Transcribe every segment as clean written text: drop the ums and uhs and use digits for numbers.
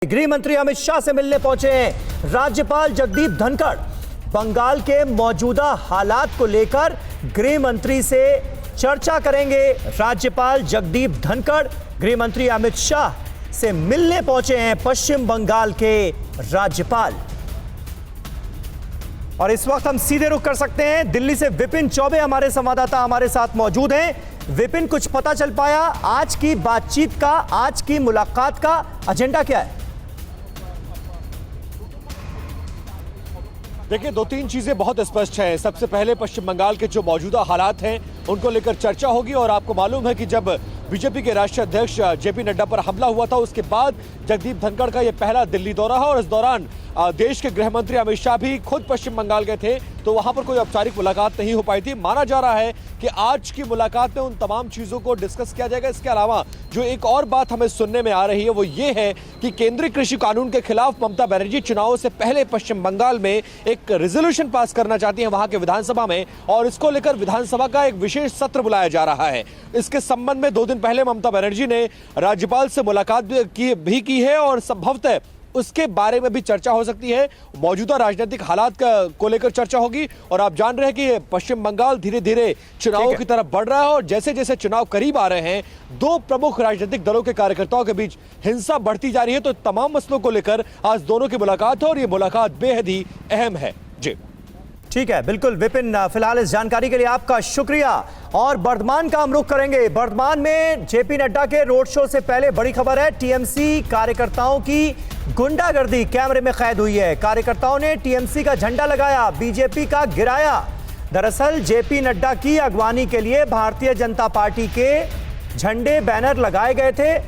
गृह मंत्री अमित शाह से मिलने पहुंचे हैं राज्यपाल जगदीप धनखड़। बंगाल के मौजूदा हालात को लेकर गृह मंत्री से चर्चा करेंगे। राज्यपाल जगदीप धनखड़ गृह मंत्री अमित शाह से मिलने पहुंचे हैं पश्चिम बंगाल के राज्यपाल। और इस वक्त हम सीधे रुख कर सकते हैं दिल्ली से। विपिन चौबे हमारे संवाददाता हमारे साथ मौजूद हैं। विपिन, कुछ पता चल पाया आज की बातचीत का, आज की मुलाकात का एजेंडा क्या है? देखिए, दो तीन चीजें बहुत स्पष्ट हैं। सबसे पहले पश्चिम बंगाल के जो मौजूदा हालात हैं उनको लेकर चर्चा होगी। और आपको मालूम है कि जब बीजेपी के राष्ट्रीय अध्यक्ष जेपी नड्डा पर हमला हुआ था उसके बाद जगदीप धनखड़ का यह पहला दिल्ली दौरा है। और इस दौरान देश के गृह मंत्री अमित शाह भी खुद पश्चिम बंगाल गए थे, तो वहां पर कोई औपचारिक मुलाकात नहीं हो पाई थी। माना जा रहा है कि आज की मुलाकात में उन तमाम चीजों को डिस्कस किया जाएगा। इसके अलावा जो एक और बात हमें सुनने में आ रही है वो ये है कि केंद्रीय कृषि कानून के खिलाफ ममता बनर्जी चुनावों से पहले पश्चिम बंगाल में एक रेजोल्यूशन पास करना चाहती है वहां के विधानसभा में, और इसको लेकर विधानसभा का एक विशेष सत्र बुलाया जा रहा है। इसके संबंध में 2 दिन पहले ममता बनर्जी ने राज्यपाल से मुलाकात भी की है और संभवतः उसके बारे में भी चर्चा हो सकती है। मौजूदा राजनीतिक हालात को लेकर चर्चा होगी। और आप जान रहे हैं कि पश्चिम बंगाल धीरे धीरे चुनावों की तरफ बढ़ रहा है और जैसे जैसे चुनाव करीब आ रहे हैं दो प्रमुख राजनीतिक दलों के कार्यकर्ताओं के बीच हिंसा बढ़ती जा रही है। तो तमाम मसलों को लेकर आज दोनों की मुलाकात है और ये मुलाकात बेहद ही अहम है। जी ठीक है, बिल्कुल विपिन, फिलहाल इस जानकारी के लिए आपका शुक्रिया। और बर्धमान का हम रुख करेंगे। बर्धमान में जेपी नड्डा के रोड शो से पहले बड़ी खबर है, टीएमसी कार्यकर्ताओं की गुंडागर्दी कैमरे में कैद हुई है। कार्यकर्ताओं ने टीएमसी का झंडा लगाया, बीजेपी का गिराया। दरअसल जेपी नड्डा की अगवानी के लिए भारतीय जनता पार्टी के झंडे बैनर लगाए गए थे,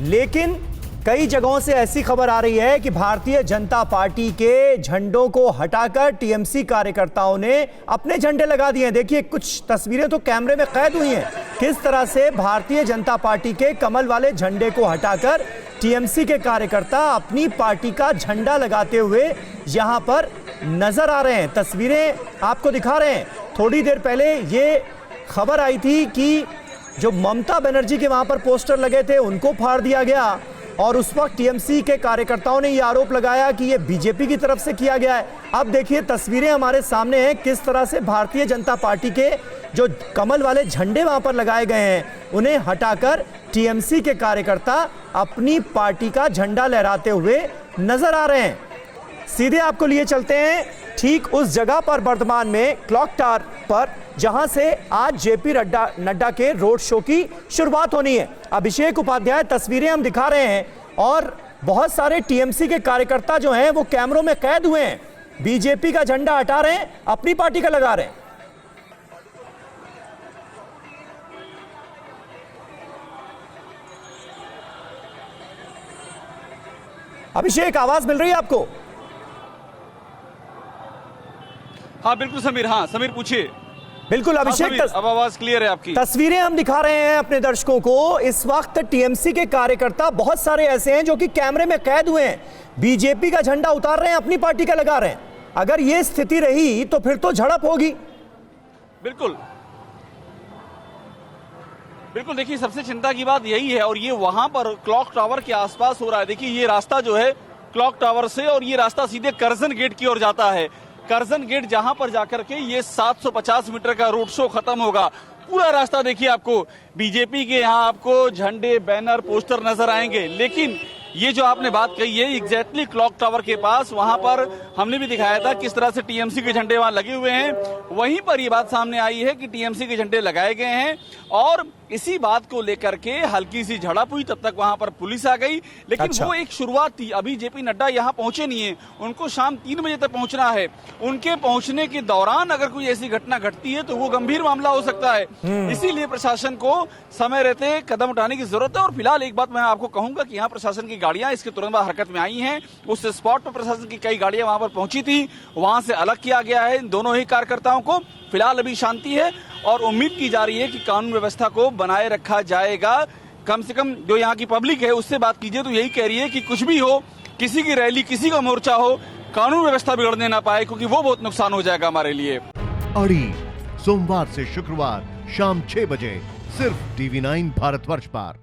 लेकिन कई जगहों से ऐसी खबर आ रही है कि भारतीय जनता पार्टी के झंडों को हटाकर टीएमसी कार्यकर्ताओं ने अपने झंडे लगा दिए हैं। देखिए, कुछ तस्वीरें तो कैमरे में कैद हुई हैं, किस तरह से भारतीय जनता पार्टी के कमल वाले झंडे को हटाकर टीएमसी के कार्यकर्ता अपनी पार्टी का झंडा लगाते हुए यहां पर नजर आ रहे हैं। तस्वीरें आपको दिखा रहे हैं। थोड़ी देर पहले ये खबर आई थी कि जो ममता बनर्जी के वहां पर पोस्टर लगे थे उनको फाड़ दिया गया, और उस वक्त टीएमसी के कार्यकर्ताओं ने यह आरोप लगाया कि यह बीजेपी की तरफ से किया गया है। अब देखिए, तस्वीरें हमारे सामने हैं किस तरह से भारतीय जनता पार्टी के जो कमल वाले झंडे वहां पर लगाए गए हैं उन्हें हटाकर टीएमसी के कार्यकर्ता अपनी पार्टी का झंडा लहराते हुए नजर आ रहे हैं। सीधे आपको लिए चलते हैं ठीक उस जगह पर बर्धमान में क्लॉक टावर पर जहां से आज जेपी नड्डा के रोड शो की शुरुआत होनी है। अभिषेक उपाध्याय तस्वीरें हम दिखा रहे हैं और बहुत सारे टीएमसी के कार्यकर्ता जो हैं वो कैमरों में कैद हुए हैं, बीजेपी का झंडा हटा रहे हैं, अपनी पार्टी का लगा रहे हैं। अभिषेक, आवाज मिल रही है आपको? हाँ बिल्कुल समीर, हाँ समीर पूछिए। बिल्कुल अभिषेक, अब आवाज क्लियर है आपकी। तस्वीरें हम दिखा रहे हैं अपने दर्शकों को। इस वक्त टीएमसी के कार्यकर्ता बहुत सारे ऐसे हैं जो कि कैमरे में कैद हुए हैं, बीजेपी का झंडा उतार रहे हैं, अपनी पार्टी का लगा रहे हैं। अगर यह स्थिति रही तो फिर तो झड़प होगी। बिल्कुल बिल्कुल, देखिए सबसे चिंता की बात यही है, और ये वहां पर क्लॉक टावर के आसपास हो रहा है। देखिए ये रास्ता जो है क्लॉक टावर से, और ये रास्ता सीधे करजन गेट की ओर जाता है। करजन गेट जहां पर जाकर के ये 750 मीटर का रोड शो खत्म होगा। पूरा रास्ता देखिए, आपको बीजेपी के यहाँ आपको झंडे, बैनर, पोस्टर नजर आएंगे। लेकिन ये जो आपने बात कही है एग्जैक्टली क्लॉक टावर के पास, वहां पर हमने भी दिखाया था किस तरह से टीएमसी के झंडे वहां लगे हुए हैं। वहीं पर ये बात सामने आई है कि टीएमसी के झंडे लगाए गए हैं, और इसी बात को लेकर के हल्की सी झड़प हुई। तब तक वहां पर पुलिस आ गई, लेकिन वो एक शुरुआत थी। अभी जेपी नड्डा यहाँ पहुंचे नहीं है, उनको शाम 3 बजे तक पहुंचना है। उनके पहुंचने के दौरान अगर कोई ऐसी घटना घटती है तो वो गंभीर मामला हो सकता है। इसीलिए प्रशासन को समय रहते कदम उठाने की जरूरत है। और फिलहाल एक बात मैं आपको कहूंगा कि यहाँ प्रशासन की गाड़ियां इसके तुरंत बाद हरकत में आई हैं। उस स्पॉट पर प्रशासन की कई गाड़ियां वहां पर पहुंची थी, वहां से अलग किया गया है इन दोनों ही कार्यकर्ताओं को। फिलहाल अभी शांति है और उम्मीद की जा रही है कि कानून व्यवस्था को बनाए रखा जाएगा। कम से कम जो यहाँ की पब्लिक है उससे बात कीजिए तो यही कह रही है कि कुछ भी हो, किसी की रैली, किसी का मोर्चा हो, कानून व्यवस्था बिगड़ने ना पाए, क्योंकि वो बहुत नुकसान हो जाएगा हमारे लिए। अड़ी सोमवार से शुक्रवार शाम 6 बजे सिर्फ TV9 भारतवर्ष पर।